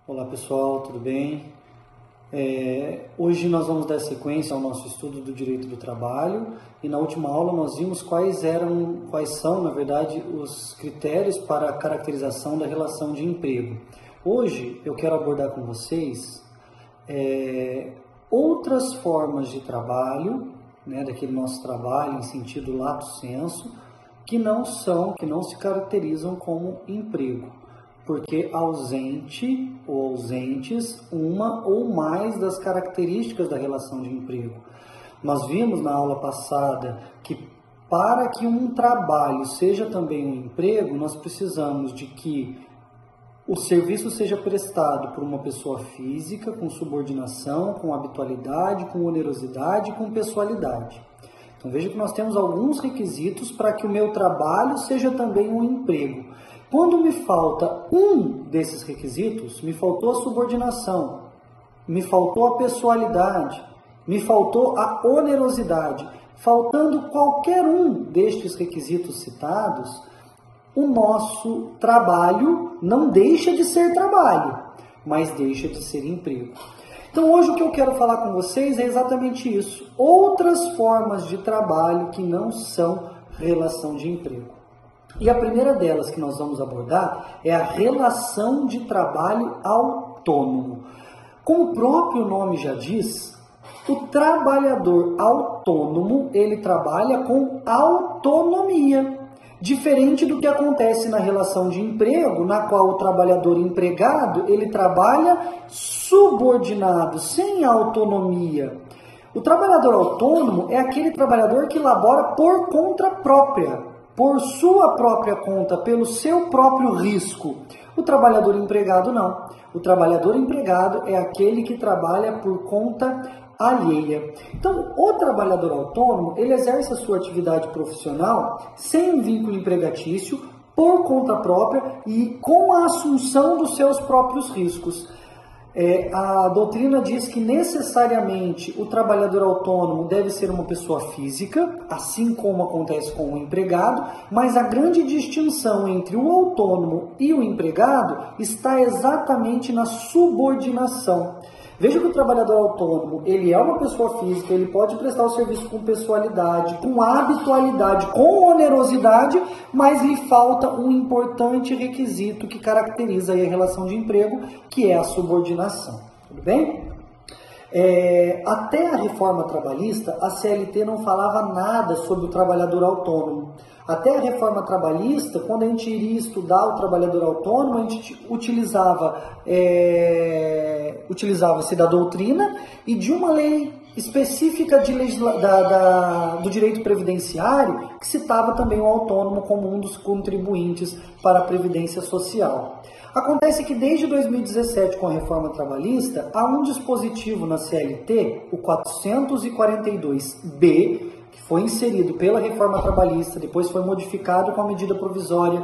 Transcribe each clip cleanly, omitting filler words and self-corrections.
Olá pessoal, tudo bem? Hoje nós vamos dar sequência ao nosso estudo do direito do trabalho e na última aula nós vimos quais são, na verdade, os critérios para a caracterização da relação de emprego. Hoje eu quero abordar com vocês outras formas de trabalho, daquele nosso trabalho em sentido lato sensu, que não se caracterizam como emprego, porque ausente ou ausentes uma ou mais das características da relação de emprego. Nós vimos na aula passada que para que um trabalho seja também um emprego, nós precisamos de que o serviço seja prestado por uma pessoa física, com subordinação, com habitualidade, com onerosidade e com pessoalidade. Então veja que nós temos alguns requisitos para que o meu trabalho seja também um emprego. Quando me falta um desses requisitos, me faltou a subordinação, me faltou a pessoalidade, me faltou a onerosidade, faltando qualquer um destes requisitos citados, o nosso trabalho não deixa de ser trabalho, mas deixa de ser emprego. Então hoje o que eu quero falar com vocês é exatamente isso, outras formas de trabalho que não são relação de emprego. E a primeira delas que nós vamos abordar é a relação de trabalho autônomo. Como o próprio nome já diz, o trabalhador autônomo, ele trabalha com autonomia, diferente do que acontece na relação de emprego, na qual o trabalhador empregado, ele trabalha subordinado, sem autonomia. O trabalhador autônomo é aquele trabalhador que labora por conta própria, por sua própria conta, pelo seu próprio risco. O trabalhador empregado não. O trabalhador empregado é aquele que trabalha por conta alheia. Então, o trabalhador autônomo, ele exerce a sua atividade profissional sem um vínculo empregatício, por conta própria e com a assunção dos seus próprios riscos. A doutrina diz que necessariamente o trabalhador autônomo deve ser uma pessoa física, assim como acontece com o empregado, mas a grande distinção entre o autônomo e o empregado está exatamente na subordinação. Veja que o trabalhador autônomo, ele é uma pessoa física, ele pode prestar o serviço com pessoalidade, com habitualidade, com onerosidade, mas lhe falta um importante requisito que caracteriza aí a relação de emprego, que é a subordinação. Tudo bem? Até a reforma trabalhista, a CLT não falava nada sobre o trabalhador autônomo. Até a reforma trabalhista, quando a gente iria estudar o trabalhador autônomo, a gente utilizava-se da doutrina e de uma lei específica do direito previdenciário que citava também o autônomo como um dos contribuintes para a Previdência Social. Acontece que desde 2017, com a reforma trabalhista, há um dispositivo na CLT, o 442B, que foi inserido pela reforma trabalhista, depois foi modificado com a medida provisória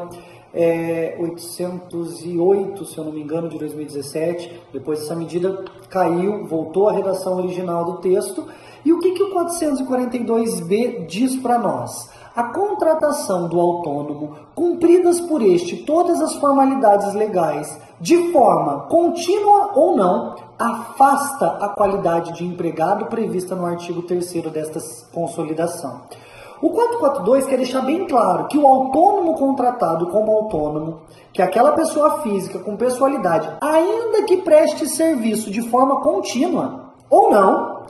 808, se eu não me engano, de 2017. Depois essa medida caiu, voltou à redação original do texto. E o que o 442B diz para nós? A contratação do autônomo, cumpridas por este todas as formalidades legais, de forma contínua ou não, afasta a qualidade de empregado prevista no artigo 3º desta consolidação. O 442 quer deixar bem claro que o autônomo contratado como autônomo, que aquela pessoa física com pessoalidade, ainda que preste serviço de forma contínua ou não,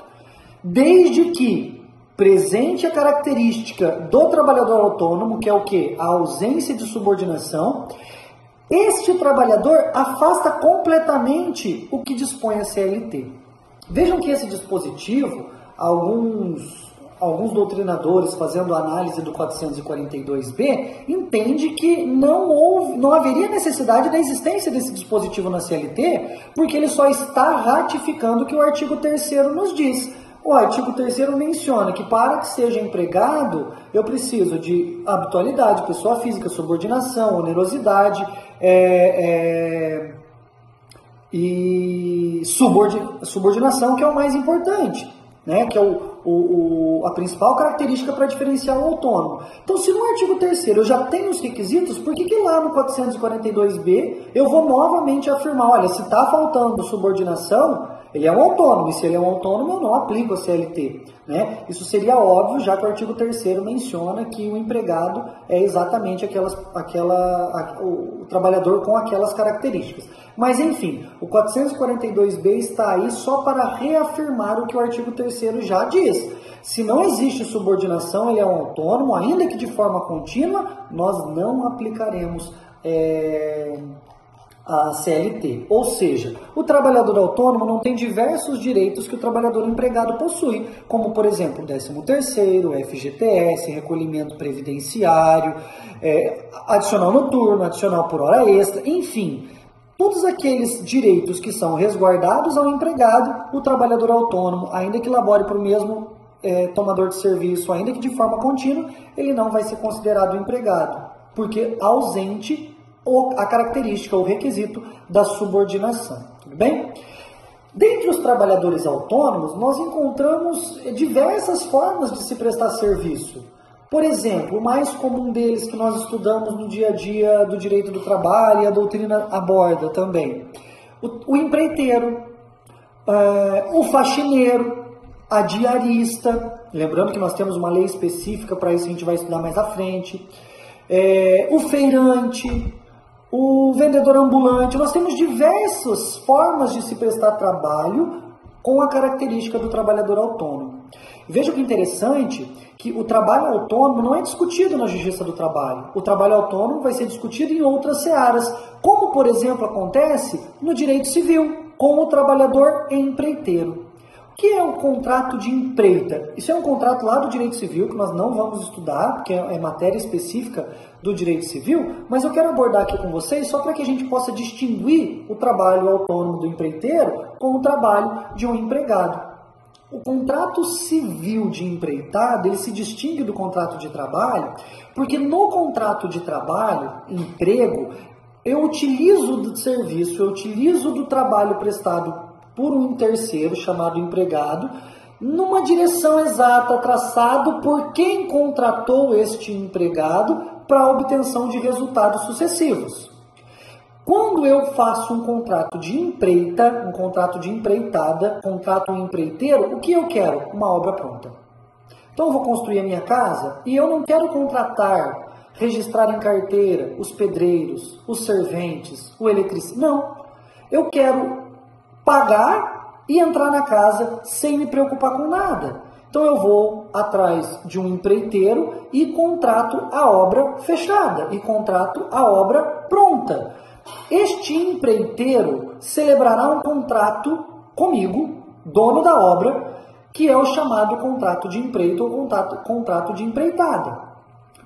desde que presente a característica do trabalhador autônomo, que é o quê? A ausência de subordinação, este trabalhador afasta completamente o que dispõe a CLT. Vejam que esse dispositivo, alguns doutrinadores fazendo análise do 442B, entende que não haveria necessidade da existência desse dispositivo na CLT, porque ele só está ratificando o que o artigo 3º nos diz. O artigo 3º menciona que para que seja empregado, eu preciso de habitualidade, pessoa física, subordinação, onerosidade e subordinação, que é o mais importante, que é a principal característica para diferenciar o autônomo. Então, se no artigo 3º eu já tenho os requisitos, por que lá no 442b eu vou novamente afirmar, olha, se está faltando subordinação, ele é um autônomo, e se ele é um autônomo, eu não aplico a CLT. Né? Isso seria óbvio, já que o artigo 3º menciona que o empregado é exatamente o trabalhador com aquelas características. Mas, enfim, o 442b está aí só para reafirmar o que o artigo 3º já diz. Se não existe subordinação, ele é um autônomo, ainda que de forma contínua, nós não aplicaremos a CLT. Ou seja, o trabalhador autônomo não tem diversos direitos que o trabalhador empregado possui, como, por exemplo, 13º, FGTS, recolhimento previdenciário, adicional noturno, adicional por hora extra, enfim, todos aqueles direitos que são resguardados ao empregado, o trabalhador autônomo, ainda que labore para o mesmo tomador de serviço, ainda que de forma contínua, ele não vai ser considerado empregado, porque ausente a característica, o requisito da subordinação. Tudo bem? Dentre os trabalhadores autônomos, nós encontramos diversas formas de se prestar serviço. Por exemplo, o mais comum deles que nós estudamos no dia a dia do direito do trabalho e a doutrina aborda também. O empreiteiro, o faxineiro, a diarista, lembrando que nós temos uma lei específica para isso, a gente vai estudar mais à frente, o feirante, o vendedor ambulante. Nós temos diversas formas de se prestar trabalho com a característica do trabalhador autônomo. Veja que interessante que o trabalho autônomo não é discutido na Justiça do Trabalho. O trabalho autônomo vai ser discutido em outras searas, como, por exemplo, acontece no direito civil, com o trabalhador empreiteiro. O que é o contrato de empreita? Isso é um contrato lá do direito civil, que nós não vamos estudar, porque é matéria específica do direito civil, mas eu quero abordar aqui com vocês só para que a gente possa distinguir o trabalho autônomo do empreiteiro com o trabalho de um empregado. O contrato civil de empreitada, ele se distingue do contrato de trabalho, porque no contrato de trabalho, emprego, eu utilizo do serviço, eu utilizo do trabalho prestado por um terceiro, chamado empregado, numa direção exata, traçado por quem contratou este empregado para a obtenção de resultados sucessivos. Quando eu faço um contrato de empreita, um contrato de empreitada, contrato empreiteiro, o que eu quero? Uma obra pronta. Então eu vou construir a minha casa e eu não quero contratar, registrar em carteira os pedreiros, os serventes, o eletricista. Não. Eu quero pagar e entrar na casa sem me preocupar com nada. Então eu vou atrás de um empreiteiro e contrato a obra fechada, e contrato a obra pronta. Este empreiteiro celebrará um contrato comigo, dono da obra, que é o chamado contrato de empreito ou contrato de empreitada.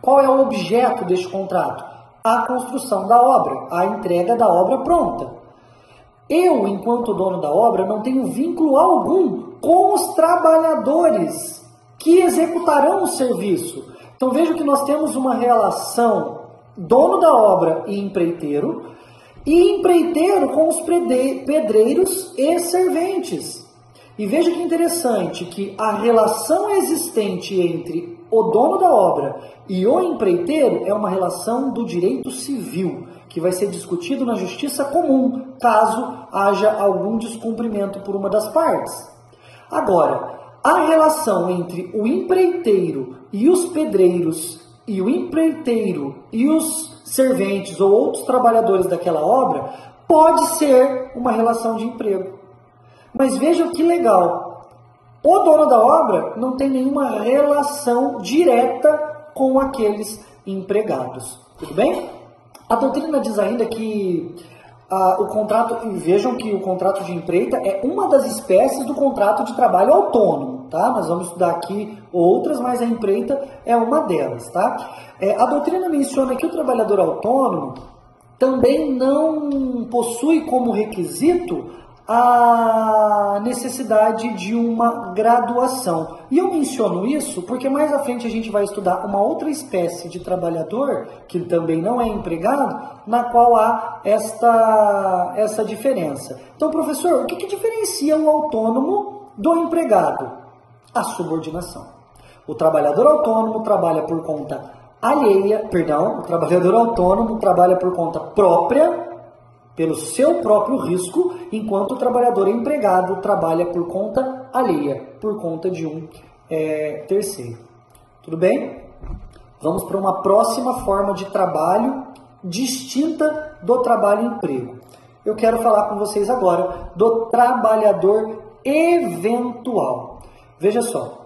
Qual é o objeto deste contrato? A construção da obra, a entrega da obra pronta. Eu, enquanto dono da obra, não tenho vínculo algum com os trabalhadores que executarão o serviço. Então veja que nós temos uma relação dono da obra e empreiteiro com os pedreiros e serventes. E veja que interessante que a relação existente entre o dono da obra e o empreiteiro é uma relação do direito civil, que vai ser discutido na justiça comum, caso haja algum descumprimento por uma das partes. Agora, a relação entre o empreiteiro e os pedreiros, e o empreiteiro e os serventes ou outros trabalhadores daquela obra, pode ser uma relação de emprego. Mas vejam que legal, o dono da obra não tem nenhuma relação direta com aqueles empregados. Tudo bem? A doutrina diz ainda que o contrato, vejam que o contrato de empreita é uma das espécies do contrato de trabalho autônomo, tá? Nós vamos estudar aqui outras, mas a empreita é uma delas, tá? A doutrina menciona que o trabalhador autônomo também não possui como requisito a necessidade de uma graduação. E eu menciono isso porque mais à frente a gente vai estudar uma outra espécie de trabalhador, que também não é empregado, na qual há essa diferença. Então, professor, o que diferencia o autônomo do empregado? A subordinação. O trabalhador autônomo trabalha por conta alheia, o trabalhador autônomo trabalha por conta própria, pelo seu próprio risco, enquanto o trabalhador empregado trabalha por conta alheia, por conta de um terceiro. Tudo bem? Vamos para uma próxima forma de trabalho distinta do trabalho-emprego. Eu quero falar com vocês agora do trabalhador eventual. Veja só,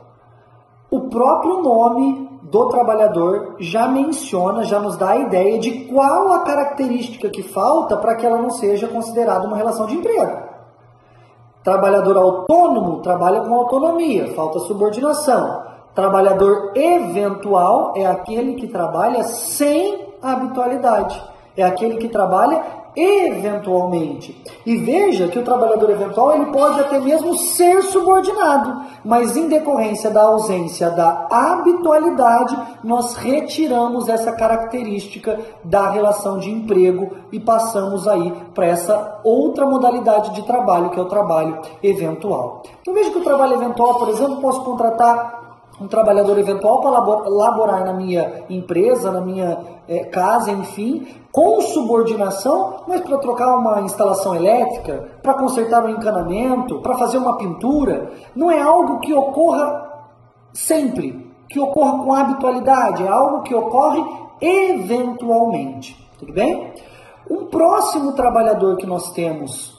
o próprio nome do trabalhador já menciona, já nos dá a ideia de qual a característica que falta para que ela não seja considerada uma relação de emprego. Trabalhador autônomo trabalha com autonomia, falta subordinação. Trabalhador eventual é aquele que trabalha sem habitualidade, é aquele que trabalha eventualmente. E veja que o trabalhador eventual ele pode até mesmo ser subordinado, mas em decorrência da ausência da habitualidade, nós retiramos essa característica da relação de emprego e passamos aí para essa outra modalidade de trabalho, que é o trabalho eventual. Então veja que o trabalho eventual, por exemplo, posso contratar um trabalhador eventual para laborar na minha empresa, na minha casa, enfim, com subordinação, mas para trocar uma instalação elétrica, para consertar um encanamento, para fazer uma pintura. Não é algo que ocorra sempre, que ocorra com habitualidade, é algo que ocorre eventualmente. Tudo bem? Um próximo trabalhador que nós temos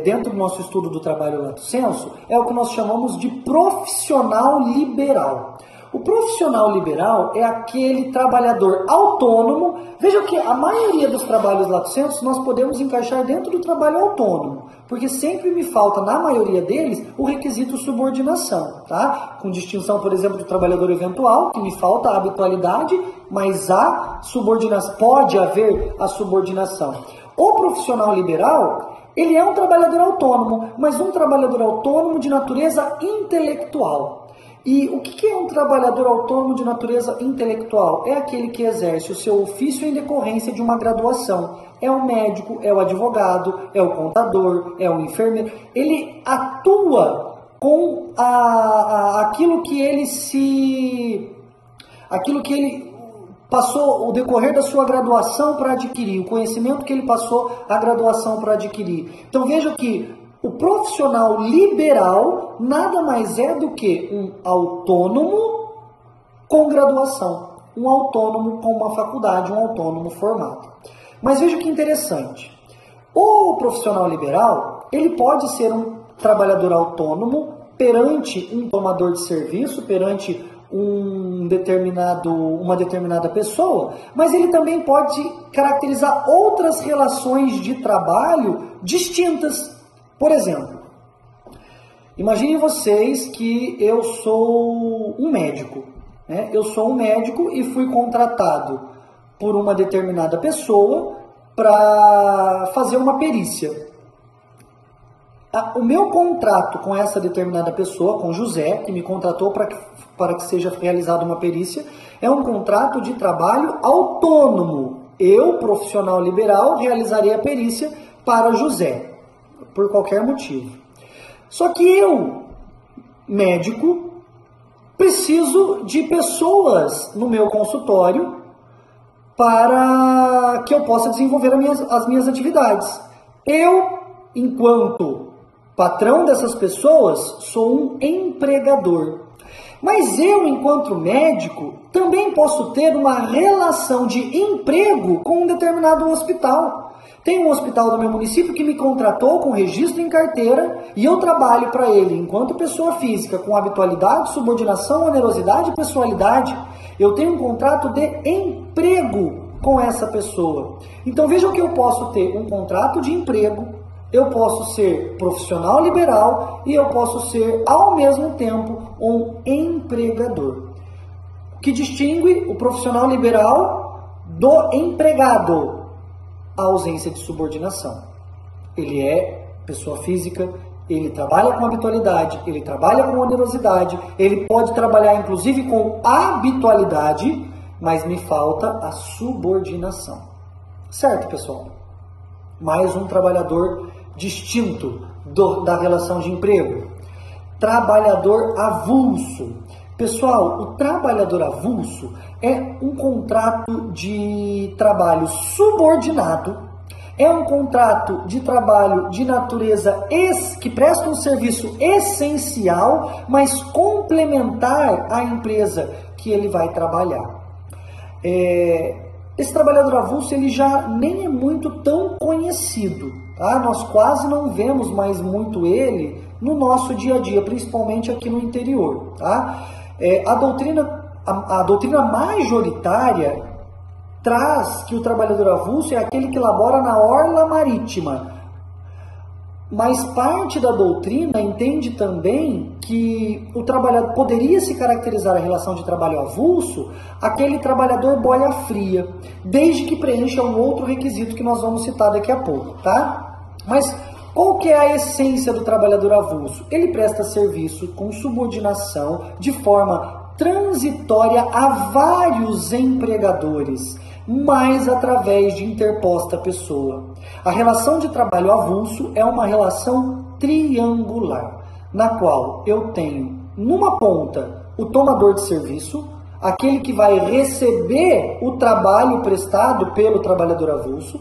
dentro do nosso estudo do trabalho lato sensu é o que nós chamamos de profissional liberal. O profissional liberal é aquele trabalhador autônomo. Veja que a maioria dos trabalhos lato sensu nós podemos encaixar dentro do trabalho autônomo, porque sempre me falta, na maioria deles, o requisito subordinação, tá? Com distinção, por exemplo, do trabalhador eventual, que me falta a habitualidade, mas a subordinação, pode haver a subordinação. O profissional liberal, ele é um trabalhador autônomo, mas um trabalhador autônomo de natureza intelectual. E o que é um trabalhador autônomo de natureza intelectual? É aquele que exerce o seu ofício em decorrência de uma graduação. É o médico, é o advogado, é o contador, é o enfermeiro. Ele atua com aquilo que ele passou o decorrer da sua graduação para adquirir, o conhecimento que ele passou a graduação para adquirir. Então veja que o profissional liberal nada mais é do que um autônomo com graduação, um autônomo com uma faculdade, um autônomo formado. Mas veja que interessante, o profissional liberal, ele pode ser um trabalhador autônomo perante um tomador de serviço, perante uma determinada pessoa, mas ele também pode caracterizar outras relações de trabalho distintas. Por exemplo, imaginem vocês que eu sou um médico, né? Eu sou um médico e fui contratado por uma determinada pessoa para fazer uma perícia. O meu contrato com essa determinada pessoa, com José, que me contratou para que seja realizada uma perícia, é um contrato de trabalho autônomo. Eu, profissional liberal, realizarei a perícia para José, por qualquer motivo. Só que eu, médico, preciso de pessoas no meu consultório para que eu possa desenvolver as minhas atividades. Eu, enquanto patrão dessas pessoas, sou um empregador. Mas eu, enquanto médico, também posso ter uma relação de emprego com um determinado hospital. Tem um hospital do meu município que me contratou com registro em carteira e eu trabalho para ele enquanto pessoa física com habitualidade, subordinação, onerosidade e pessoalidade. Eu tenho um contrato de emprego com essa pessoa. Então vejam que eu posso ter um contrato de emprego, eu posso ser profissional liberal e eu posso ser, ao mesmo tempo, um empregador. O que distingue o profissional liberal do empregado? A ausência de subordinação. Ele é pessoa física, ele trabalha com habitualidade, ele trabalha com onerosidade, ele pode trabalhar inclusive com habitualidade, mas me falta a subordinação. Certo, pessoal? Mais um trabalhador distinto da relação de emprego. trabalhador avulso. Pessoal, o trabalhador avulso é um contrato de trabalho subordinado, é um contrato de trabalho de natureza que presta um serviço essencial, mas complementar à empresa que ele vai trabalhar. Esse trabalhador avulso ele já nem é muito tão conhecido, tá? Nós quase não vemos mais muito ele no nosso dia a dia, principalmente aqui no interior, tá? A doutrina majoritária traz que o trabalhador avulso é aquele que labora na orla marítima, mas parte da doutrina entende também que o trabalhador poderia se caracterizar a relação de trabalho avulso aquele trabalhador boia fria, desde que preencha um outro requisito que nós vamos citar daqui a pouco, tá? Mas qual que é a essência do trabalhador avulso? Ele presta serviço com subordinação de forma transitória a vários empregadores, mas através de interposta pessoa. A relação de trabalho avulso é uma relação triangular, na qual eu tenho, numa ponta, o tomador de serviço, aquele que vai receber o trabalho prestado pelo trabalhador avulso.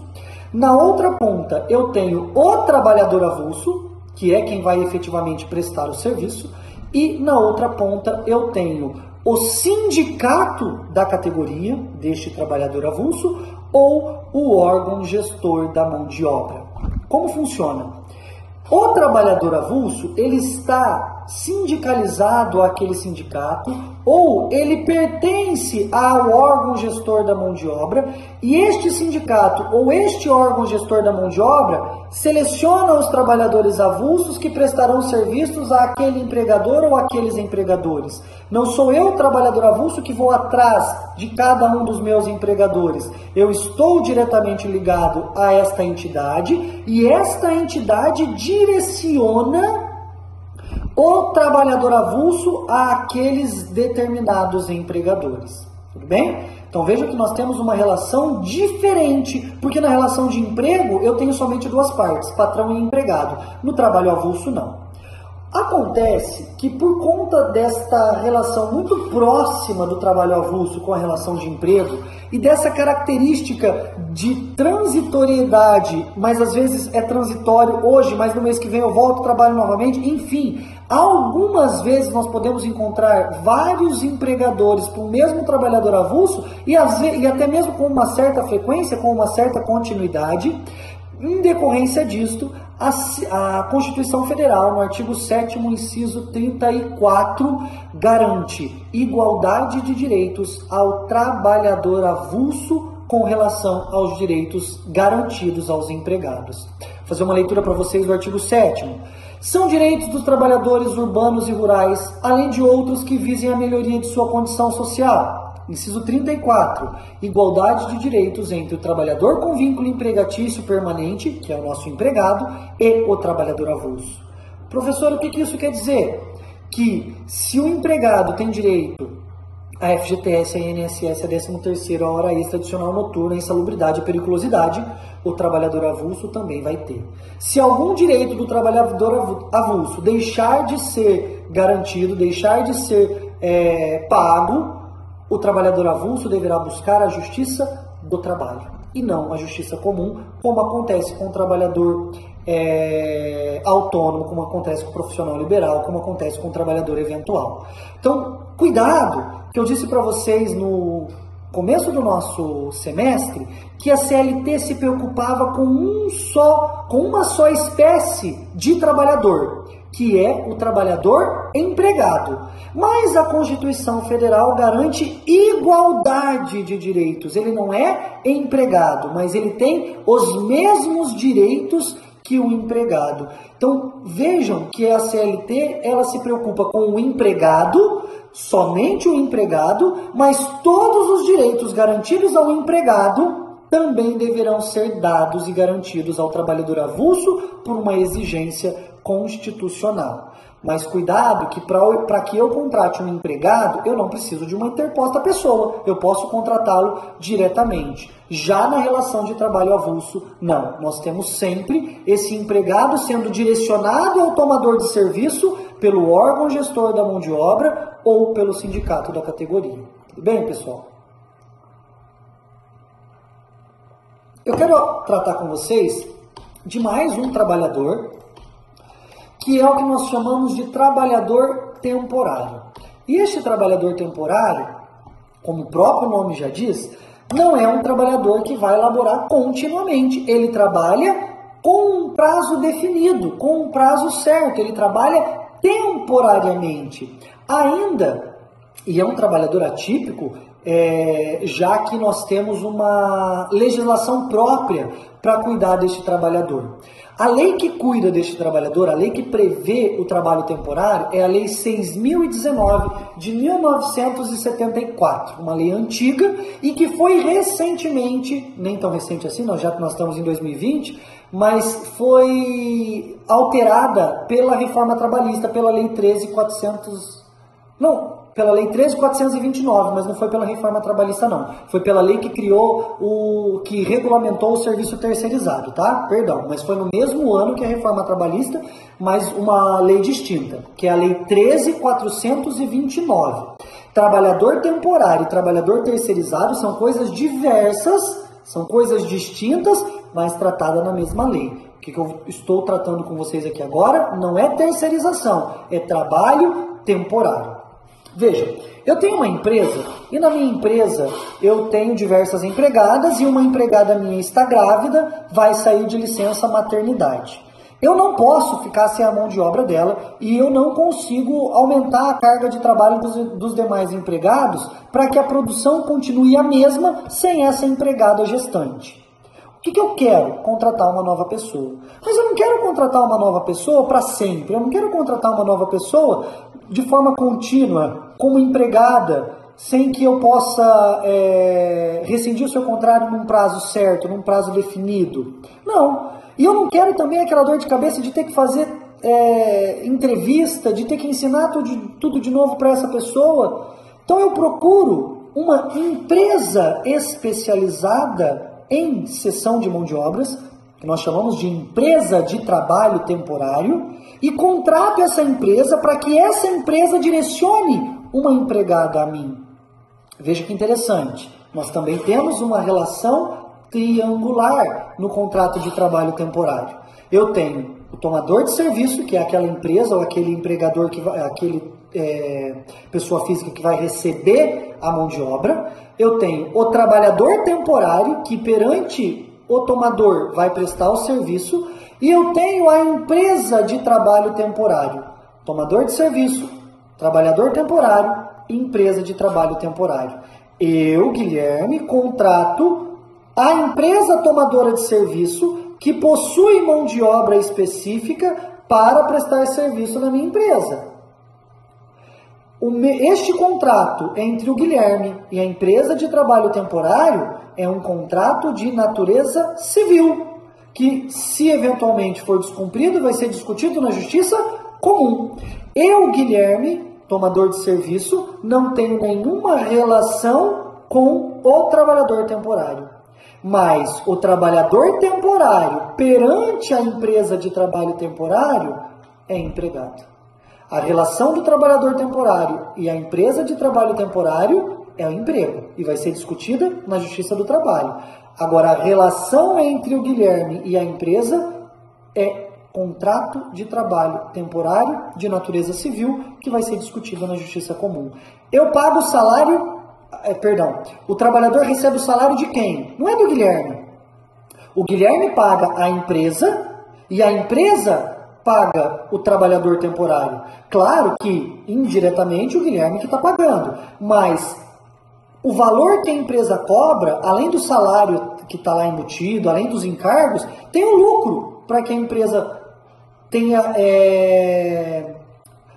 Na outra ponta, eu tenho o trabalhador avulso, que é quem vai efetivamente prestar o serviço, e na outra ponta, eu tenho o sindicato da categoria deste trabalhador avulso ou o órgão gestor da mão de obra. Como funciona? O trabalhador avulso, ele está sindicalizado àquele sindicato ou ele pertence ao órgão gestor da mão de obra e este sindicato ou este órgão gestor da mão de obra seleciona os trabalhadores avulsos que prestarão serviços àquele empregador ou àqueles empregadores. Não sou eu, trabalhador avulso, que vou atrás de cada um dos meus empregadores. Eu estou diretamente ligado a esta entidade e esta entidade direciona o trabalhador avulso àqueles determinados empregadores. Tudo bem? Então veja que nós temos uma relação diferente, porque na relação de emprego eu tenho somente duas partes, patrão e empregado. No trabalho avulso, não. Acontece que por conta desta relação muito próxima do trabalho avulso com a relação de emprego e dessa característica de transitoriedade, mas às vezes é transitório hoje, mas no mês que vem eu volto ao trabalho novamente, enfim, algumas vezes nós podemos encontrar vários empregadores para o mesmo trabalhador avulso e até mesmo com uma certa frequência, com uma certa continuidade. Em decorrência disto, a Constituição Federal, no artigo 7º, inciso 34, garante igualdade de direitos ao trabalhador avulso com relação aos direitos garantidos aos empregados. Vou fazer uma leitura para vocês do artigo 7º. São direitos dos trabalhadores urbanos e rurais, além de outros que visem a melhoria de sua condição social. Inciso 34, igualdade de direitos entre o trabalhador com vínculo empregatício permanente, que é o nosso empregado, e o trabalhador avulso. Professor, o que isso quer dizer? Que se o empregado tem direito a FGTS, a INSS, a 13º, a hora extra adicional noturna, a insalubridade e periculosidade, o trabalhador avulso também vai ter. Se algum direito do trabalhador avulso deixar de ser garantido, deixar de ser pago, o trabalhador avulso deverá buscar a justiça do trabalho e não a justiça comum, como acontece com o trabalhador autônomo, como acontece com o profissional liberal, como acontece com o trabalhador eventual. Então, cuidado, que eu disse para vocês no começo do nosso semestre que a CLT se preocupava com uma só espécie de trabalhador, que é o trabalhador empregado. Mas a Constituição Federal garante igualdade de direitos. Ele não é empregado, mas ele tem os mesmos direitos que o empregado. Então, vejam que a CLT ela se preocupa com o empregado, somente o empregado, mas todos os direitos garantidos ao empregado também deverão ser dados e garantidos ao trabalhador avulso por uma exigência constitucional. Mas cuidado que para que eu contrate um empregado, eu não preciso de uma interposta pessoa, eu posso contratá-lo diretamente. Já na relação de trabalho avulso, não. Nós temos sempre esse empregado sendo direcionado ao tomador de serviço pelo órgão gestor da mão de obra ou pelo sindicato da categoria. Tudo bem, pessoal? Eu quero tratar com vocês de mais um trabalhador, que é o que nós chamamos de trabalhador temporário. E este trabalhador temporário, como o próprio nome já diz, não é um trabalhador que vai laborar continuamente. Ele trabalha com um prazo definido, com um prazo certo. Ele trabalha temporariamente. Ainda, e é um trabalhador atípico, já que nós temos uma legislação própria para cuidar deste trabalhador. A lei que cuida deste trabalhador, a lei que prevê o trabalho temporário, é a Lei 6.019 de 1974, uma lei antiga e que foi recentemente, nem tão recente assim, nós estamos em 2020, mas foi alterada pela reforma trabalhista, pela Lei 13.429, mas não foi pela reforma trabalhista não. Foi pela lei que criou que regulamentou o serviço terceirizado, tá? Perdão, mas foi no mesmo ano que a reforma trabalhista, mas uma lei distinta, que é a Lei 13.429. Trabalhador temporário e trabalhador terceirizado são coisas diversas, são coisas distintas, mas tratadas na mesma lei. O que eu estou tratando com vocês aqui agora não é terceirização, é trabalho temporário. Veja, eu tenho uma empresa e na minha empresa eu tenho diversas empregadas e uma empregada minha está grávida, vai sair de licença maternidade. Eu não posso ficar sem a mão de obra dela e eu não consigo aumentar a carga de trabalho dos demais empregados para que a produção continue a mesma sem essa empregada gestante. O que eu quero? Contratar uma nova pessoa. Mas eu não quero contratar uma nova pessoa para sempre. Eu não quero contratar uma nova pessoa de forma contínua, como empregada, sem que eu possa rescindir o seu contrato num prazo certo, num prazo definido. Não. E eu não quero também aquela dor de cabeça de ter que fazer entrevista, de ter que ensinar tudo de novo para essa pessoa. Então eu procuro uma empresa especializada em cessão de mão de obras, que nós chamamos de empresa de trabalho temporário, e contrato essa empresa para que essa empresa direcione uma empregada a mim. Veja que interessante, nós também temos uma relação triangular no contrato de trabalho temporário. Eu tenho o tomador de serviço, que é aquela empresa ou aquele empregador, pessoa física que vai receber a mão de obra. Eu tenho o trabalhador temporário, que perante o tomador vai prestar o serviço. E eu tenho a empresa de trabalho temporário. Tomador de serviço, trabalhador temporário, empresa de trabalho temporário. Eu, Guilherme, contrato a empresa tomadora de serviço que possui mão de obra específica para prestar serviço na minha empresa. Este contrato entre o Guilherme e a empresa de trabalho temporário é um contrato de natureza civil, que, se eventualmente for descumprido, vai ser discutido na justiça comum. Eu, Guilherme, tomador de serviço, não tenho nenhuma relação com o trabalhador temporário. Mas o trabalhador temporário, perante a empresa de trabalho temporário, é empregado. A relação do trabalhador temporário e a empresa de trabalho temporário é o emprego e vai ser discutida na Justiça do Trabalho. Agora, a relação entre o Guilherme e a empresa é contrato de trabalho temporário de natureza civil que vai ser discutida na Justiça Comum. Eu pago o salário, o trabalhador recebe o salário de quem? Não é do Guilherme. O Guilherme paga a empresa e a empresa paga o trabalhador temporário. Claro que, indiretamente, o Guilherme que está pagando, mas o valor que a empresa cobra, além do salário que está lá embutido, além dos encargos, tem o lucro para que a empresa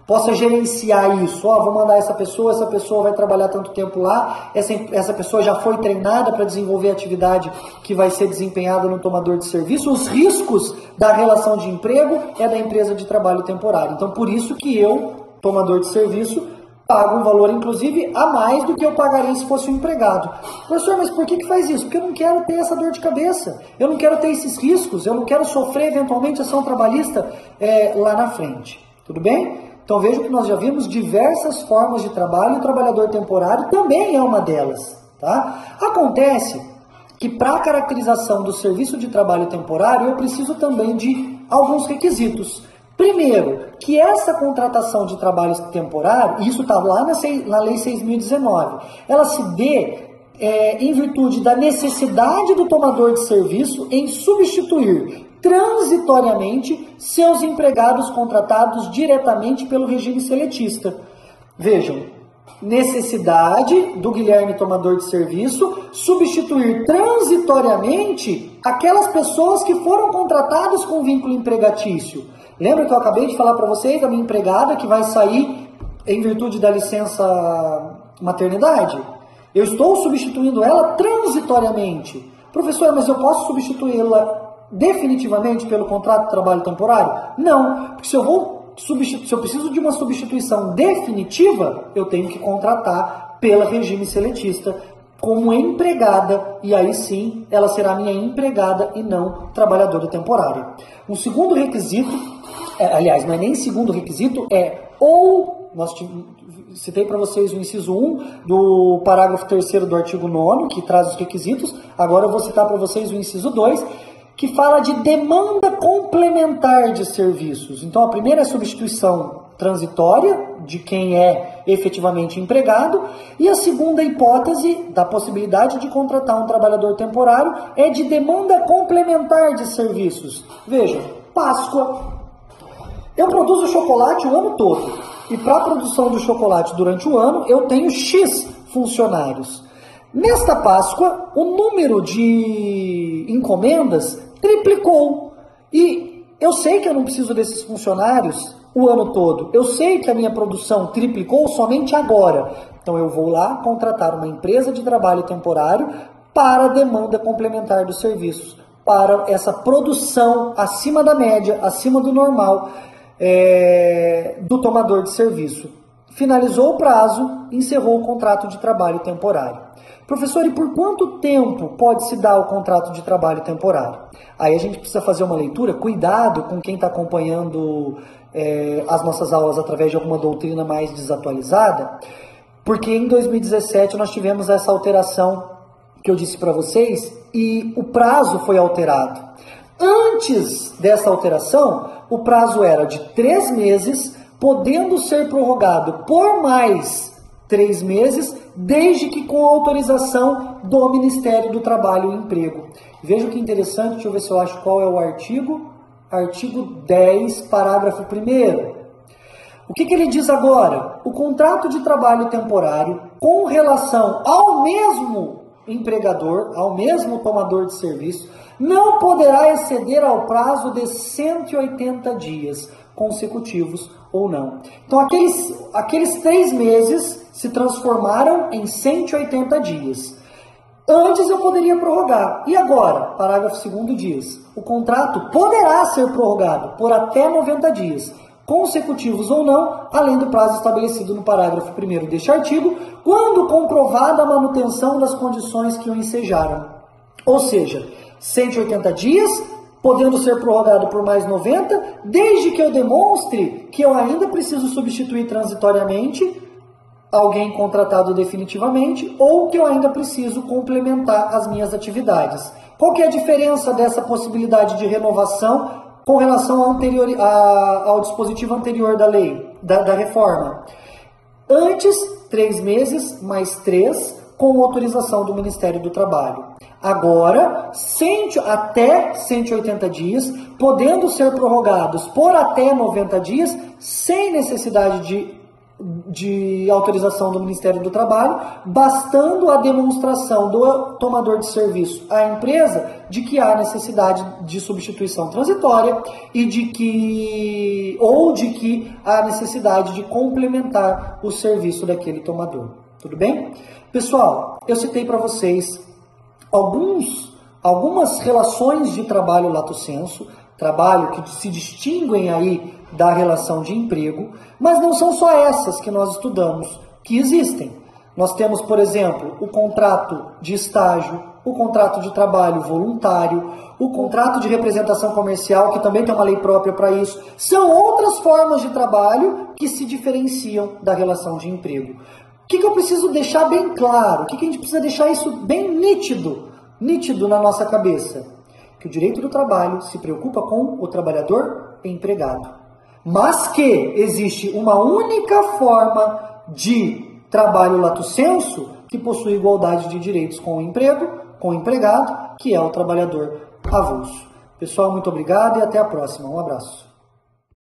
possa gerenciar isso. Vou mandar essa pessoa vai trabalhar tanto tempo lá, essa pessoa já foi treinada para desenvolver a atividade que vai ser desempenhada no tomador de serviço. Os riscos da relação de emprego é da empresa de trabalho temporário. Então, por isso que eu, tomador de serviço, pago um valor, inclusive, a mais do que eu pagaria se fosse um empregado. Professor, mas por que faz isso? Porque eu não quero ter essa dor de cabeça. Eu não quero ter esses riscos. Eu não quero sofrer, eventualmente, ação trabalhista lá na frente. Tudo bem? Então vejo que nós já vimos diversas formas de trabalho e o trabalhador temporário também é uma delas. Tá? Acontece que para a caracterização do serviço de trabalho temporário eu preciso também de alguns requisitos. Primeiro, que essa contratação de trabalho temporário, e isso está lá na Lei 6.019, ela se dê em virtude da necessidade do tomador de serviço em substituir transitoriamente seus empregados contratados diretamente pelo regime seletista. Vejam, necessidade do Guilherme tomador de serviço substituir transitoriamente aquelas pessoas que foram contratadas com vínculo empregatício. Lembra que eu acabei de falar para vocês da minha empregada que vai sair em virtude da licença maternidade? Eu estou substituindo ela transitoriamente. Professor, mas eu posso substituí-la definitivamente pelo contrato de trabalho temporário? Não, porque se eu preciso de uma substituição definitiva, eu tenho que contratar pela regime seletista como empregada, e aí sim ela será minha empregada e não trabalhadora temporária. Um segundo requisito, aliás, não é nem segundo requisito, nós citei para vocês o inciso 1 do parágrafo 3º do artigo 9º, que traz os requisitos, agora eu vou citar para vocês o inciso 2, que fala de demanda complementar de serviços. Então, a primeira é a substituição transitória de quem é efetivamente empregado, e a segunda hipótese da possibilidade de contratar um trabalhador temporário é de demanda complementar de serviços. Vejam, Páscoa. Eu produzo chocolate o ano todo, e para a produção do chocolate durante o ano, eu tenho X funcionários. Nesta Páscoa, o número de encomendas triplicou. E eu sei que eu não preciso desses funcionários o ano todo. Eu sei que a minha produção triplicou somente agora. Então eu vou lá contratar uma empresa de trabalho temporário para a demanda complementar dos serviços, para essa produção acima da média, acima do normal do tomador de serviço. Finalizou o prazo, encerrou o contrato de trabalho temporário. Professor, e por quanto tempo pode se dar o contrato de trabalho temporário? Aí a gente precisa fazer uma leitura, cuidado com quem está acompanhando as nossas aulas através de alguma doutrina mais desatualizada, porque em 2017 nós tivemos essa alteração que eu disse para vocês e o prazo foi alterado. Antes dessa alteração, o prazo era de 3 meses, podendo ser prorrogado por mais 3 meses, desde que com autorização do Ministério do Trabalho e Emprego. Veja que interessante, deixa eu ver se eu acho qual é o artigo. Artigo 10, parágrafo 1º. O que ele diz agora? O contrato de trabalho temporário com relação ao mesmo empregador, ao mesmo tomador de serviço, não poderá exceder ao prazo de 180 dias consecutivos ou não. Então, aqueles 3 meses se transformaram em 180 dias. Antes eu poderia prorrogar. E agora? Parágrafo 2º diz: o contrato poderá ser prorrogado por até 90 dias, consecutivos ou não, além do prazo estabelecido no parágrafo 1º deste artigo, quando comprovada a manutenção das condições que o ensejaram. Ou seja, 180 dias, podendo ser prorrogado por mais 90, desde que eu demonstre que eu ainda preciso substituir transitoriamente alguém contratado definitivamente ou que eu ainda preciso complementar as minhas atividades. Qual que é a diferença dessa possibilidade de renovação com relação ao dispositivo anterior da lei, da reforma? Antes, 3 meses mais 3, com autorização do Ministério do Trabalho. Agora, até 180 dias, podendo ser prorrogados por até 90 dias, sem necessidade de autorização do Ministério do Trabalho, bastando a demonstração do tomador de serviço à empresa de que há necessidade de substituição transitória e de que há necessidade de complementar o serviço daquele tomador. Tudo bem? Pessoal, eu citei para vocês algumas relações de trabalho lato sensu, trabalho que se distinguem aí da relação de emprego, mas não são só essas que nós estudamos, que existem. Nós temos, por exemplo, o contrato de estágio, o contrato de trabalho voluntário, o contrato de representação comercial, que também tem uma lei própria para isso. São outras formas de trabalho que se diferenciam da relação de emprego. O que eu preciso deixar bem claro? O que a gente precisa deixar isso bem nítido na nossa cabeça? Que o direito do trabalho se preocupa com o trabalhador empregado. Mas que existe uma única forma de trabalho lato sensu que possui igualdade de direitos com o emprego, com o empregado, que é o trabalhador avulso. Pessoal, muito obrigado e até a próxima. Um abraço.